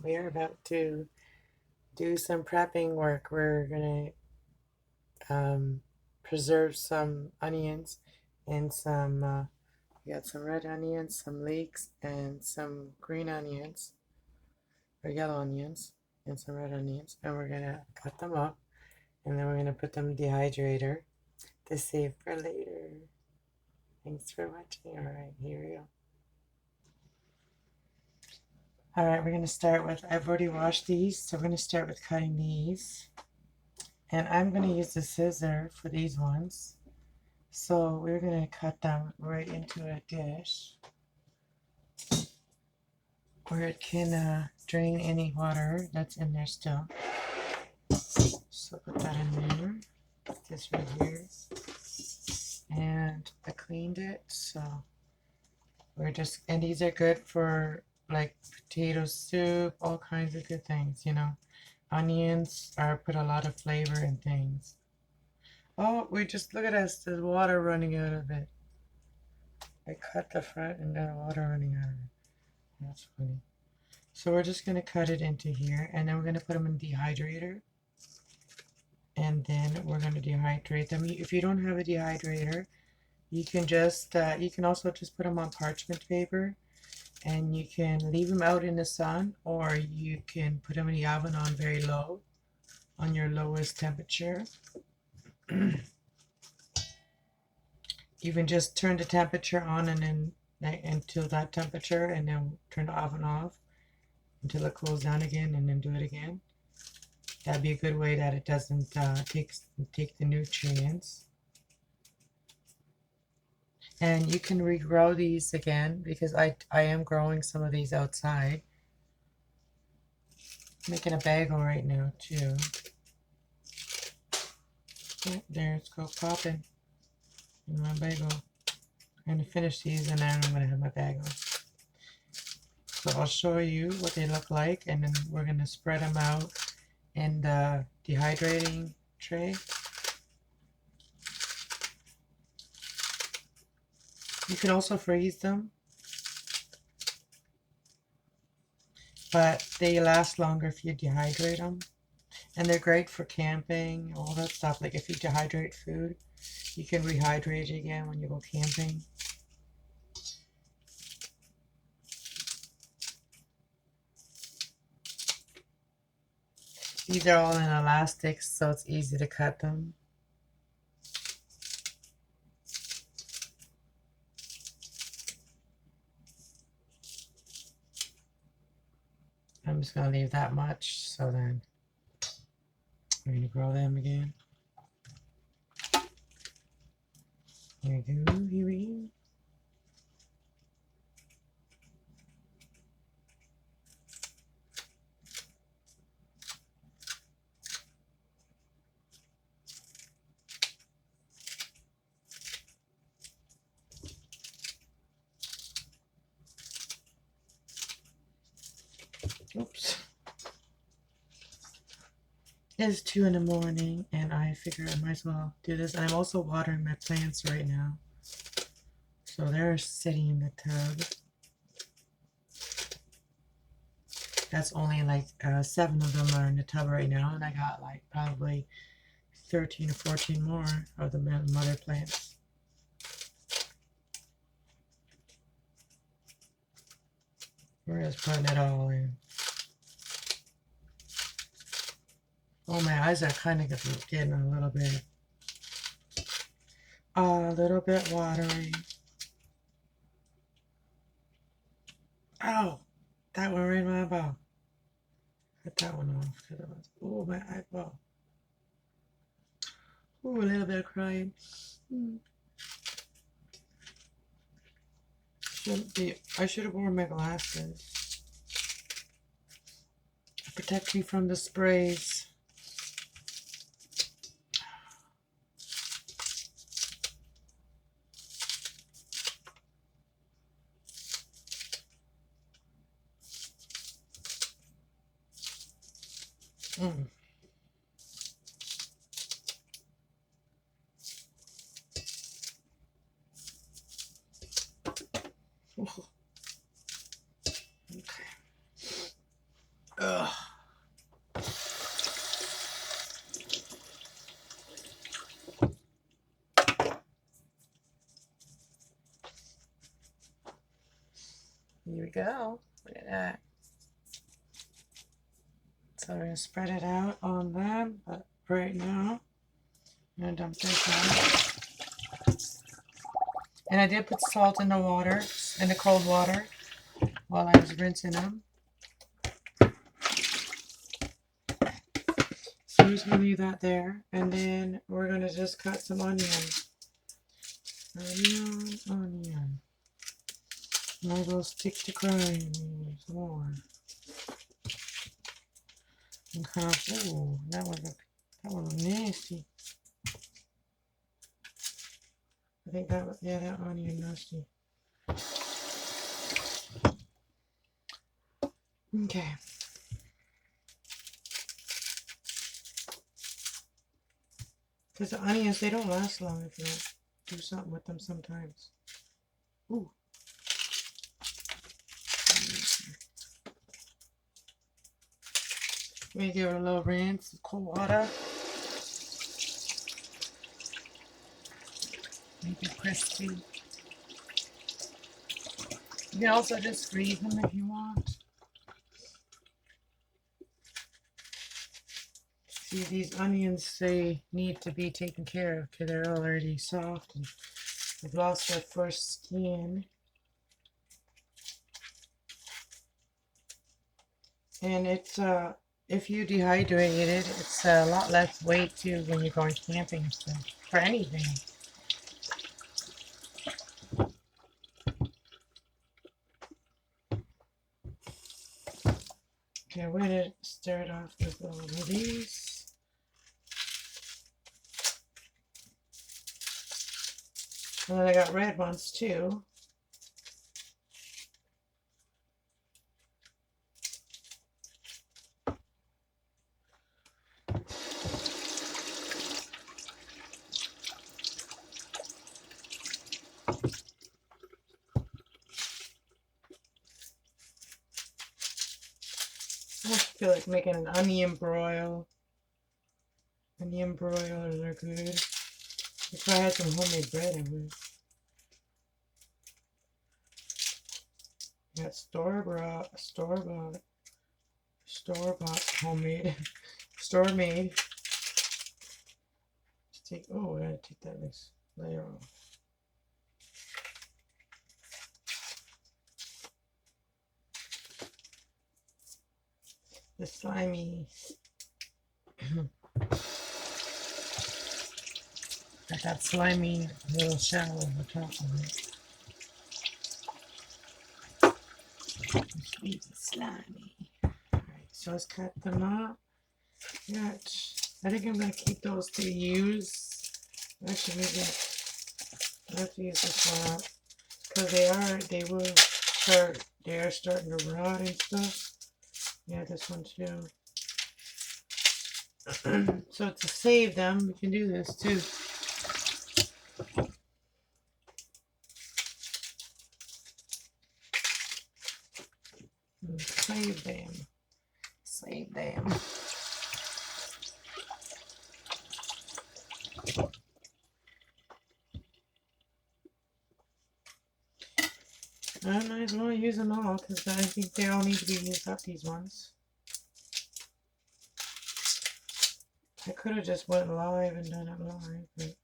We are about to do some prepping work. We're gonna preserve some onions and we got some red onions, some leeks, and some green onions, or yellow onions, and some red onions. And we're gonna cut them up, and then we're gonna put them in the dehydrator to save for later. Thanks for watching. All right, here we go. All right, we're gonna start with, I've already washed these, so we're gonna start with cutting these. And I'm going to use the scissor for these ones. So we're going to cut them right into a dish where it can drain any water that's in there still. So put that in there. Put this right here. And I cleaned it. So and these are good for like potato soup, all kinds of good things, you know. Onions put a lot of flavor in things. Oh, look at us, there's water running out of it. I cut the front and then water running out of it. That's funny. So we're just going to cut it into here, and then we're going to put them in dehydrator. And then we're going to dehydrate them. If you don't have a dehydrator, you can also just put them on parchment paper, and you can leave them out in the sun, or you can put them in the oven on very low, on your lowest temperature. You can just turn the temperature on and then until that temperature, and then turn the oven off until it cools down again, and then do it again. That'd be a good way that it doesn't take the nutrients. And you can regrow these again, because I am growing some of these outside. Making a bagel right now too. Yeah, there, it's go popping in my bagel. I'm gonna finish these, and then I'm gonna have my bagel. So I'll show you what they look like, and then we're gonna spread them out in the dehydrating tray. You can also freeze them, but they last longer if you dehydrate them. And they're great for camping, all that stuff. Like if you dehydrate food, you can rehydrate it again when you go camping. These are all in elastics, so it's easy to cut them. I'm just going to leave that much, so then we're going to grow them again. Here we go, here we go. Oops. It's 2 in the morning, and I figure I might as well do this. And I'm also watering my plants right now. So they're sitting in the tub. That's only like 7 of them are in the tub right now, and I got like probably 13 or 14 more of the mother plants. We're just putting it all in. Oh, my eyes are kind of getting a little bit watery. Oh, that one right in my eyeball. Cut that one off. Oh, my eyeball. Oh, a little bit of crying. Shouldn't be. I should have worn my glasses. Protect me from the sprays. Mm. Okay. Look at that. So we're going to spread it out on them, but right now, I'm going to dump this out. And I did put salt in the water, in the cold water, while I was rinsing them. So I'm just going to leave that there. And then we're going to just cut some onion. Onion. Now go stick to crying. Some more. And ooh, that was nasty. I think that was, yeah, that onion nasty. Okay. Because the onions, they don't last long if you don't do something with them sometimes. Ooh. Let me give it a little rinse with cold water. Make it crispy. You can also just freeze them if you want. See, these onions, they need to be taken care of because they're already soft and they've lost their first skin. And it's if you dehydrate it, it's a lot less weight too when you're going camping and stuff, for anything. Okay, we're going to start off with all of these. And then I got red ones too. I feel like making an onion broil. Onion broilers are good. If I had some homemade bread, I would. Got store-bought, homemade, store-made. Take, oh, I gotta take that next layer off. The slimy. Got that slimy little shell on the top of it. It's slimy. Alright, so let's cut them up. I think I'm going to keep those to use. Actually, maybe I have to use this one up. Because they are starting to rot and stuff. Yeah, this one too. So to save them, we can do this too. Save them. Save them. I might as well use them all because I think they all need to be used up, these ones. I could have just went live and done it live, but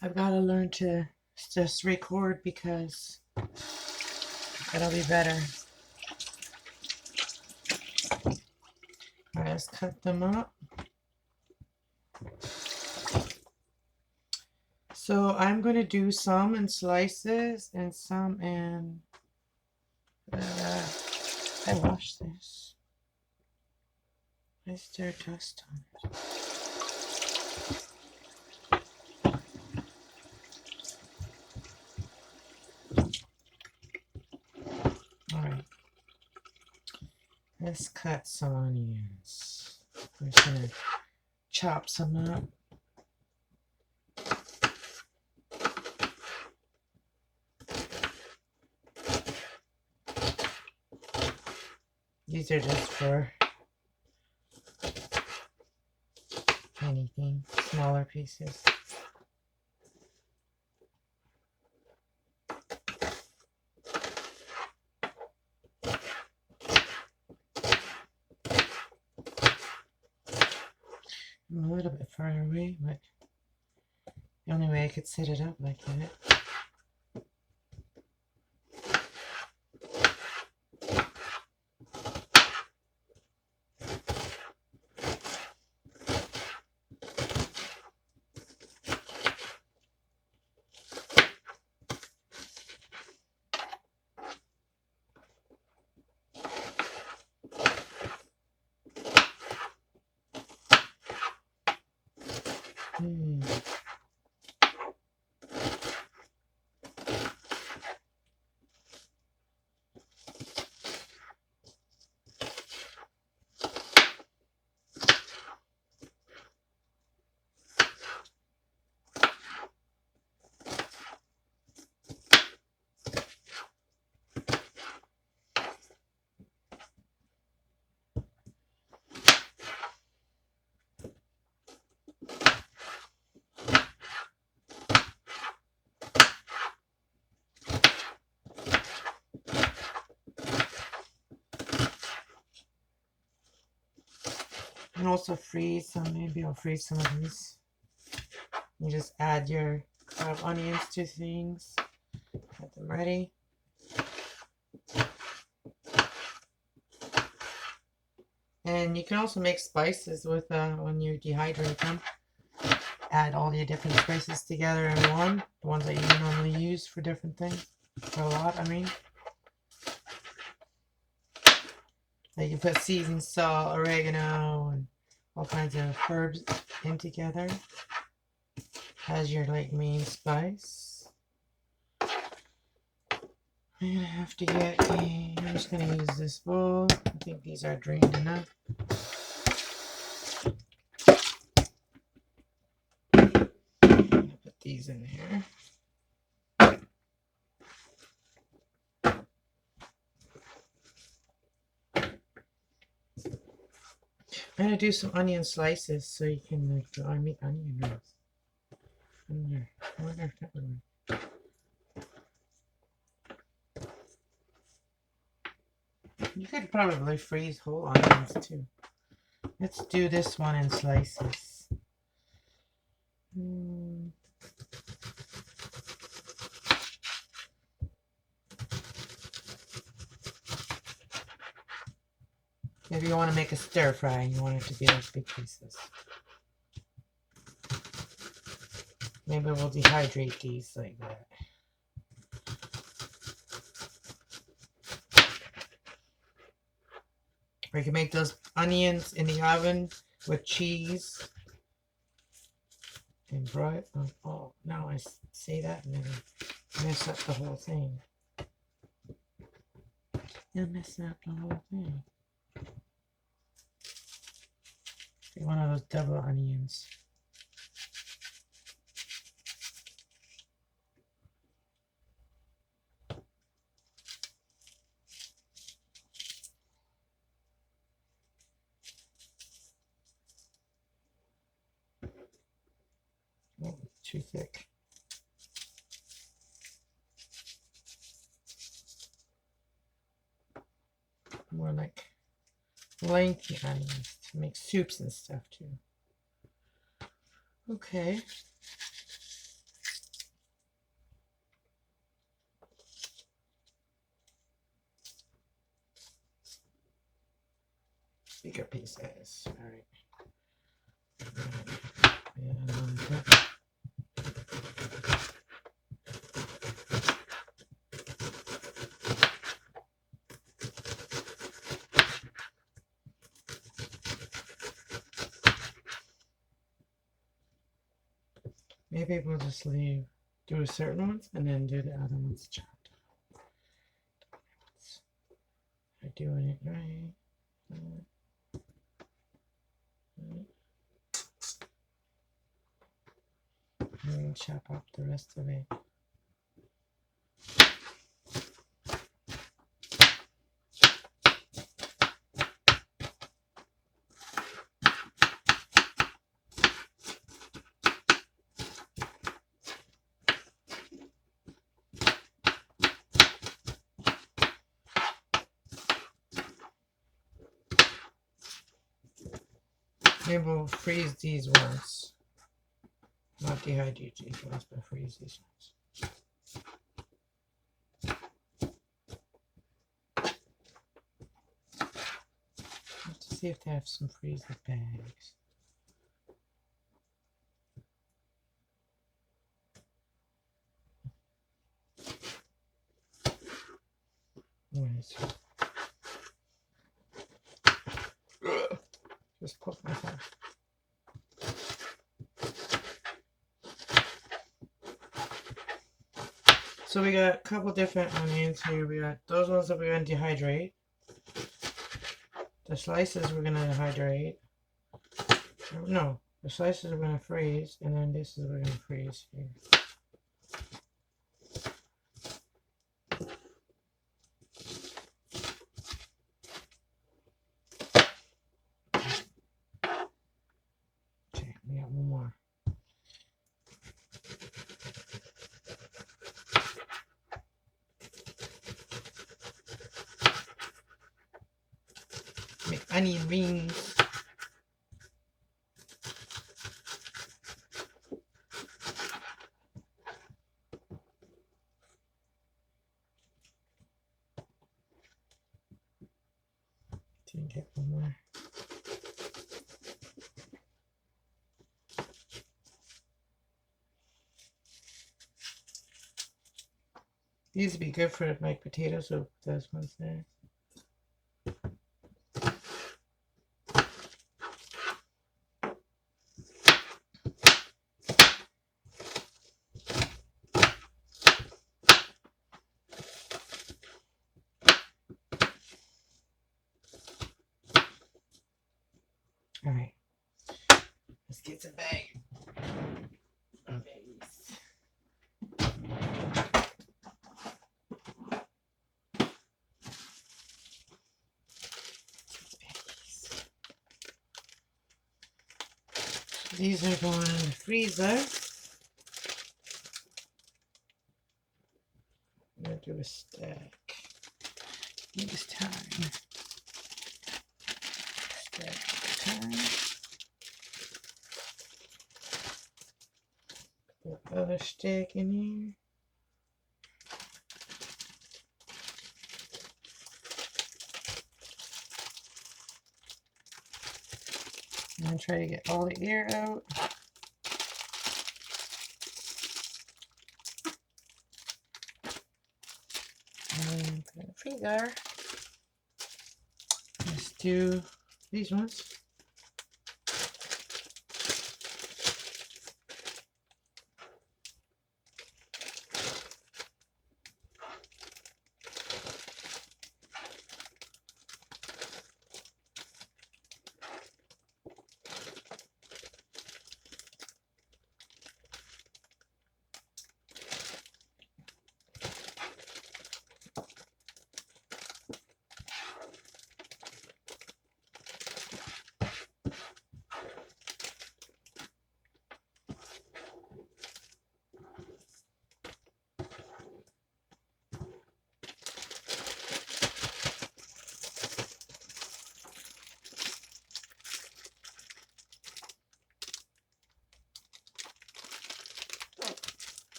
I've got to learn to just record because it'll be better. Alright, let's cut them up. So I'm going to do some in slices and some in... I washed this. Is there dust on it? Alright. Let's cut some onions. We're just going to chop some up. These are just for anything, smaller pieces. way, but the only way I could set it up like that. And also freeze some, maybe I'll freeze some of these. You just add your onions to things, get them ready. And you can also make spices with when you dehydrate them. Add all your different spices together in one, the ones that you normally use for different things, for a lot, I mean. Like you put seasoned salt, oregano, and all kinds of herbs in together as your like main spice. I'm gonna have to get a, I'm just gonna use this bowl. I think these are drained enough. I'm gonna put these in here. I'm gonna do some onion slices so you can like make onion rings. I wonder if that would work. You could probably freeze whole onions too. Let's do this one in slices. If you want to make a stir fry and you want it to be like big pieces. Maybe we'll dehydrate these like that. Or you can make those onions in the oven with cheese and broil it. Oh, now I say that and then I mess up the whole thing. You're messing up the whole thing. One of those double onions. Oh, too thick. More like lengthy onions to make soups and stuff too. Okay. Bigger pieces. All right. Maybe we'll just do certain ones and then do the other ones chopped. I'm doing it right. And chop up the rest of it. Maybe we'll freeze these ones. Not dehydrate these ones, but freeze these ones. Let's see if they have some freezer bags. Where is it? Just poke myself. So we got a couple different onions here. We got those ones that we're going to dehydrate. The slices we're going to dehydrate. No, the slices we're going to freeze. And then this is we're going to freeze here. Okay, we got one more. Make onion rings. Didn't get one more. These would be good for like potato soup. Those ones there. All right, let's get some bag. These are going in the freezer. I'm gonna do a stack. Next time. Stack time. Put the other stack in here. And try to get all the air out. And put it in the freezer. Let's do these ones.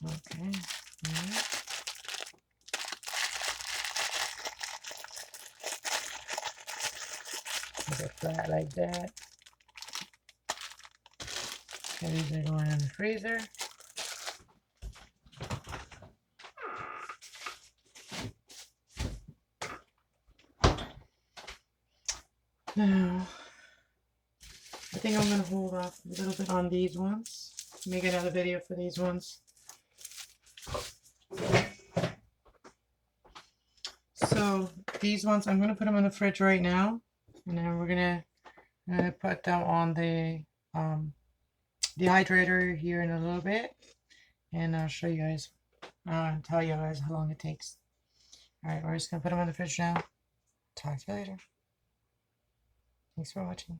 Okay. Right. Make it flat like that. And these are going in the freezer. Now, I think I'm going to hold off a little bit on these ones. Make another video for these ones. So these ones, I'm going to put them in the fridge right now. And then we're going to put them on the dehydrator here in a little bit. And I'll show you guys, tell you guys how long it takes. Alright, we're just going to put them in the fridge now. Talk to you later. Thanks for watching.